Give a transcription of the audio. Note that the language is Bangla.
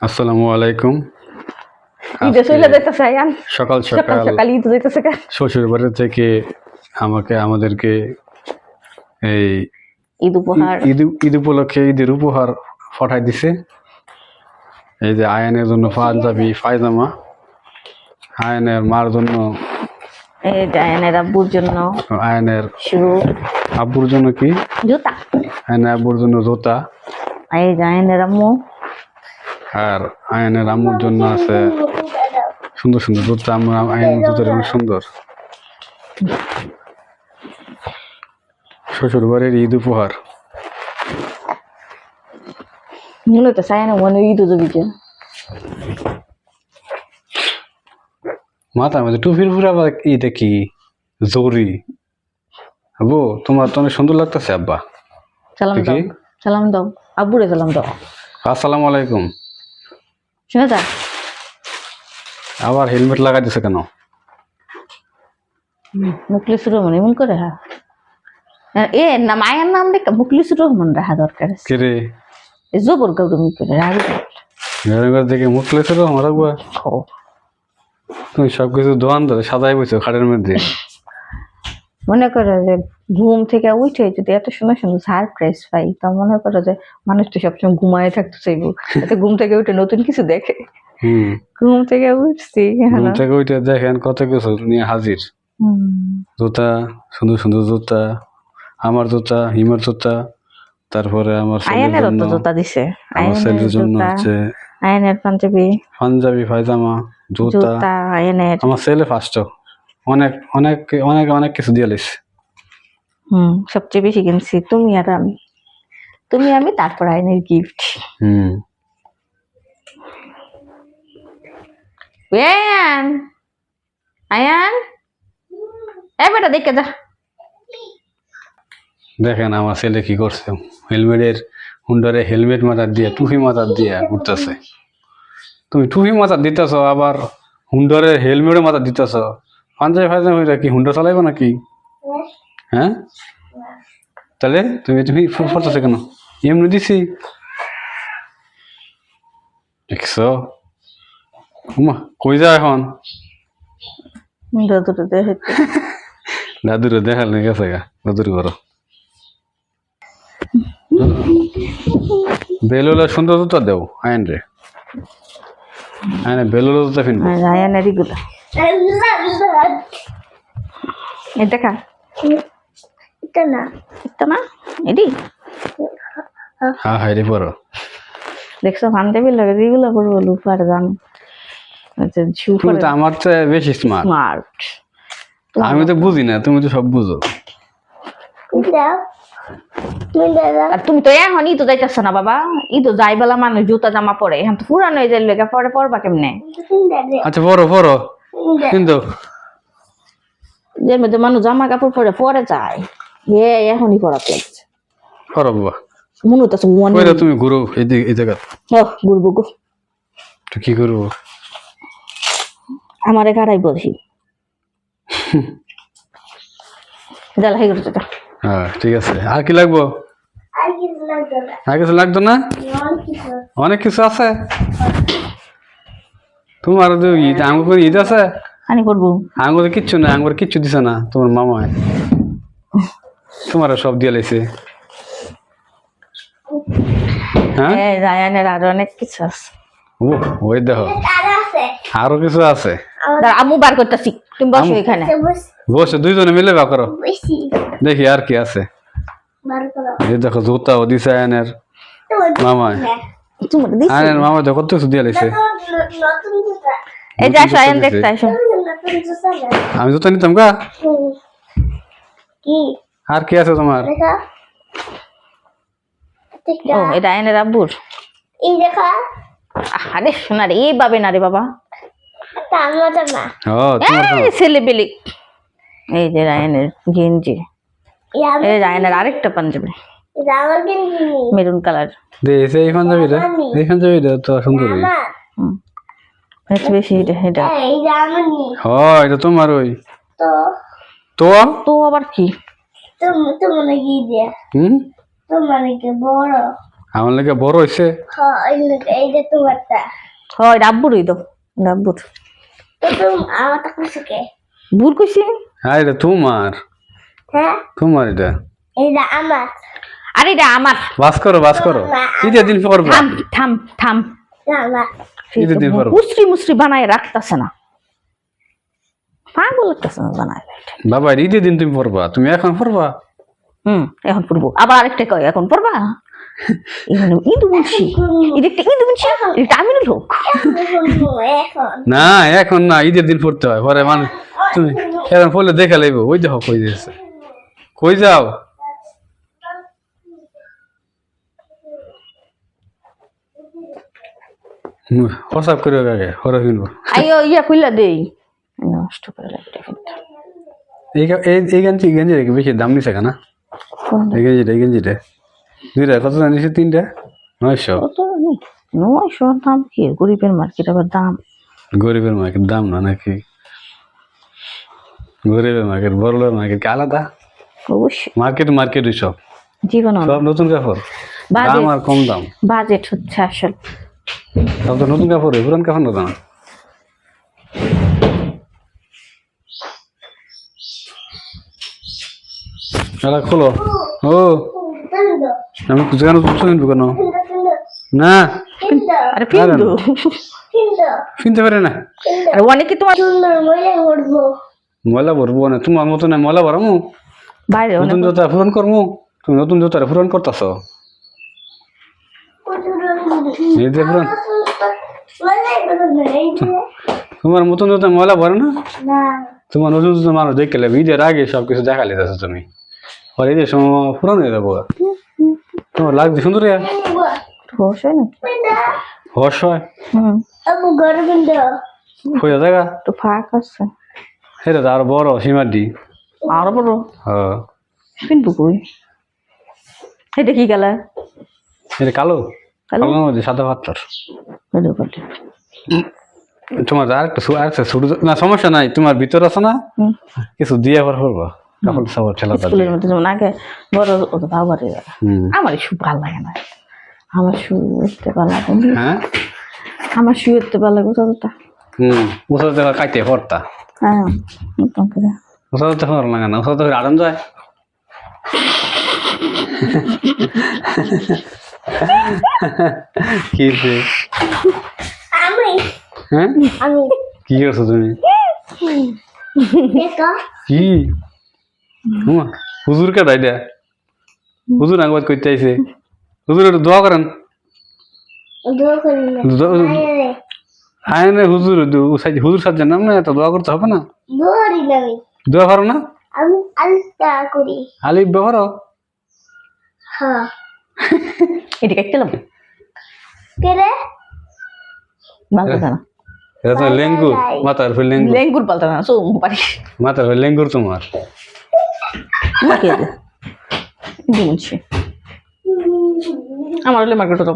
আসসালামু আলাইকুম। সকাল সকাল শ্বশুর বাড়ি থেকে আমাদেরকে এই ঈদ উপলক্ষে ঈদের উপহার পাঠাই দিছে। এই যে আয়ানের জন্য পাঞ্জাবি পায়জামা, আয়ানের মার জন্য, আয়ানের আব্বুর জন্য আয়ানের আব্বুর জন্য কি জুতা, আয়ানের আব্বুর জন্য জুতা, আয়ানের আম্মু আর আয়ানের আম্মুর জন্য আছে সুন্দর সুন্দর জুতা। আয়ানের জুতাটা অনেক সুন্দর। শ্বশুর বাড়ির ঈদ উপহার। মূলত সায়ানো মনে ঈদ দিকে মাথার মধ্যে টুপির পুরা এটা কি জরি আব্বু, তোমার তো অনেক সুন্দর লাগতেছে। আব্বা সালাম দাও, সালাম দাও আব্বুরে, সালাম দাও। আসসালামু আলাইকুম। শুনে যা, আবার হেলমেট লাগাই দিছে কেন? মুখলিসুর রহমান এমন করে এ না মায়ের নাম রেখা মুখলিসুর রহমান রাখা দরকার। কে রে জবর গৌরমি করে দেখে মুখলিসুর রহমান রাখবা? তুমি সবকিছু দোয়ান ধরে সাজাই বইছো খাটের মধ্যে। মনে করো যে ঘুম থেকে উঠে যদি এত সুন্দর সুন্দর সারপ্রাইজ পাই, তা মনে করো যে মানুষ তো সবসময় ঘুমায় থাকতে চাইবো, ঘুম থেকে উঠে নতুন কিছু দেখে। ঘুম থেকে উঠছি, ঘুম থেকে উঠে দেখেন কত কিছু নিয়ে হাজির। জুতা, সুন্দর সুন্দর জুতা, আমার জুতা, হিমার জুতা, তারপরে আমার আয়ানের জুতা দিছে, আমার ছেলের জন্য হচ্ছে আয়ানের পাঞ্জাবি পায়জামা, জুতা। আয়ানের আমার ছেলে ফার্স্ট অনেক অনেক অনেক অনেক কিছু দিয়ে লিস। সবচেয়ে বেশি কিনছি তুমি আর আমি, তুমি আমি, তারপর আয়নের গিফট। আয়ান আয়ান এবারে দেখে যা। দেখেন আমার ছেলে কি করছে, হেলমেটের হুন্ডারে হেলমেট মাথার দিয়ে টুপি মাথার দিয়ে ঘুরতেছে। তুমি টুপি মাথার দিতেছ, আবার হুন্ডারে হেলমেটে মাথার দিতেছ। পাঞ্জাবি ফাঞ্জাবি কি হুন্ডা চালাইবো নাকি? হ্যাঁ, তাহলে তুমি তুমি পড়তেছো কেন? এমনি দিছি দেখছো? কই যা এখন? দাদুরে দেখাল নিয়ে গেছে গা, দাদুর ঘর। বেলুলা সুন্দর জুতা দেও আয়ন রে, আয়ন বেলুলা জুতা ফিনবো। আয়ানেরই গুলা এটা খা, এটা না, এটা না, এডি। হ্যাঁ হ্যাঁ রে পড়ো। দেখছো পাঞ্জাবি লাগে যেগুলো পড়বো লুফার জানো। তুমি তো আমার চেয়ে বেশি স্মার্ট। আমি তো বুঝি না, তুমি তো সব বুঝো। আর তুমি তো এখন ই তো যাইতেছ না বাবা, ই তো যাই বেলা মানুষ জুতা জামা পরে, এখন তো পুরানো হয়ে যাইলে পরে পরবা কেমনে? আচ্ছা পড়ো পড়ো, কিন্তু যে মধ্যে মানুষ জামা কাপড় পরে পরে যায়, এখনই পড়া লাগছে। পড়ো বাবা, মনে হইতেছে তুমি ঘুরো এই জায়গা। ঘুরবো গো, তো কি করবো? আমারে গাড়াই বলছি। হ্যাঁ ঠিক আছে, আর কি লাগবো? আর কিছু লাগতো না? অনেক কিছু আছে তোমার। আঙ্গুর ঈদ আছে, আঙ্গুর কিচ্ছু না, আঙ্গুর কিচ্ছু দিছে না তোমার মামা, তোমার সব দিয়ে লাইছে। হ্যাঁ আরো অনেক কিছু আছে। ওই দেখো আরো কিছু আছে। আম্মু বার করতেছি, তুমি বসো এখানে। বসে দুইজনে মিলে বা করো, দেখি আর কি আছে। এই দেখো জুতা ও দিছে আয়নের মামা, আয়নের মামা তো কত কিছু দিয়ে লাইছে। আমি জুতা নিতাম গা। আর কি আছে তোমার? এটা আয়নের আব্বুর। আরে শোনা রে, এইভাবে না রে বাবা, ছেলে বেলি। এই যে রায়নের গেঞ্জি, এই রায়নের আরেকটা পাঞ্জাবি মেরুন কালার। এই পাঞ্জাবিটা, এই পাঞ্জাবিটা তো সুন্দর। বেশি এটা এটা তোমার। ওই তো তো আবার কি? আমার লাগে বড় হইছে। হ্যাঁ এই যে তোমারটা হয় ডাব্বুরই তো ডাব্বুর তো তুমি আমার টাকা কে বুর কইছি হ্যাঁ এটা তোমার, হ্যাঁ তোমার এটা। এই যে আমার আরে এটা আমার। বাস করো বাস করো, ঈদের দিন পরবা। থাম থাম থাম না ঈদের দিন পরবা মুসরি মুসরি বানায় রাখতাছে না, পাগল লাগতেছে না বানায়। বাবা, ঈদের দিন তুমি পরবা, তুমি এখন পরবা। এখন পড়বো আবার আরেকটা কয় এখন পড়বা। এখানে ইন্দু মুন্সি, এটা একটা ইন্দু মুন্সি, এটা আমিনুল হক। এখন না এখন না, ঈদের দিন পড়তে হয়, পরে মানুষ তুমি এখন পড়লে দেখা লাইব। ওই দেখো কই দিয়েছে, কই যাও। হোয়াটসঅ্যাপ করে আগে হরে কিনবো। আইও ইয়া কইলা দেই নষ্ট করে লাগবে কিন্তু। এই গেঞ্জি বেশি দাম নিছে কেনা? এই গেঞ্জিটা দুইটা কত জানিস? তিনটা 900। কত নি 900 দাম কি গরিবের মার্কেট আবার দাম? গরিবের মার্কেট দাম না নাকি? গরিবের মার্কেট বড়লোকের মার্কেট কি আলাদা? অবশ্যই মার্কেট সব জীবন সব নতুন কাপড়, দাম আর কম দাম। বাজেট হচ্ছে আসল। সব তো নতুন কাপড়, পুরান কাপড় না দাম। এলা খোলো। ও আমি কেন কিনবো কেন? না আরে পিন্দু কিনতে পারে না। আরে অনেকে তোমার ময়লা ভরবো না, তোমার মতো না ময়লা ভরামু। বাইরে নতুন জোতা পূরণ করবো, তুমি নতুন জোতারে পূরণ করতেছ। এই যে পূরণ তোমার নতুন জোতা ময়লা ভরে না। তোমার নতুন জোতা মানুষ দেখে নেবে, ঈদের আগে সবকিছু দেখা লেগেছে তুমি, আর ঈদের সময় পুরান হয়ে যাবো। তোমার লাগছে সুন্দর, হোস হয় নাকি? হর্ষ হয় গরম হয়ে জায়গা তো ফাঁক আছে সেটা তো আরো বড় সীমাটি। আরো বড় হ্যাঁ পিন্দু কই? এটা কি গেল? এটা কালো কালো? কালোর মধ্যে সাদা পাথর। কালো কালো। তোমার আরেকটা ছোট না, সমস্যা নাই, তোমার ভিতর আছে না কিছু দিয়ে আবার করবা কাপড় সাপড় ঠেলা। স্কুলের মধ্যে যেমন আগে বড় বাবারে আমার শু ভালো লাগে না, আমার শু উঠতে ভালো লাগে। হ্যাঁ আমার শু উঠতে ভালো লাগে ততটা। ওষুধ কাইতে পড়তা, হ্যাঁ মতন করে ওষুধ তো ভালো লাগে না, ওষুধ আরাম যায়। কি আমি হ্যাঁ আমি কি করছো তুমি? দেখো কি হুজুর কাটাই দেয়া? হুজুর আঙ্গবাদ করতে আইছে, হুজুর একটু দোয়া করেন। দোয়া করি না আরে আয় না হুজুর, হুজুর সাজ্জান নাম না, এত দোয়া করতে হবে না। দোয়া করি না দোয়া করো না? আমি আলতা করি আলিফ ব্যবহার হ্যাঁ এটা কাটলাম কেরে ভালো না এটা তো লেঙ্গুর, মাথার ফের লেঙ্গুর, লেঙ্গুর পাল্টা না সো পারি মাথার ফের লেঙ্গুর তোমার। কে দে দিমছি আমার হলে মার্কেট তো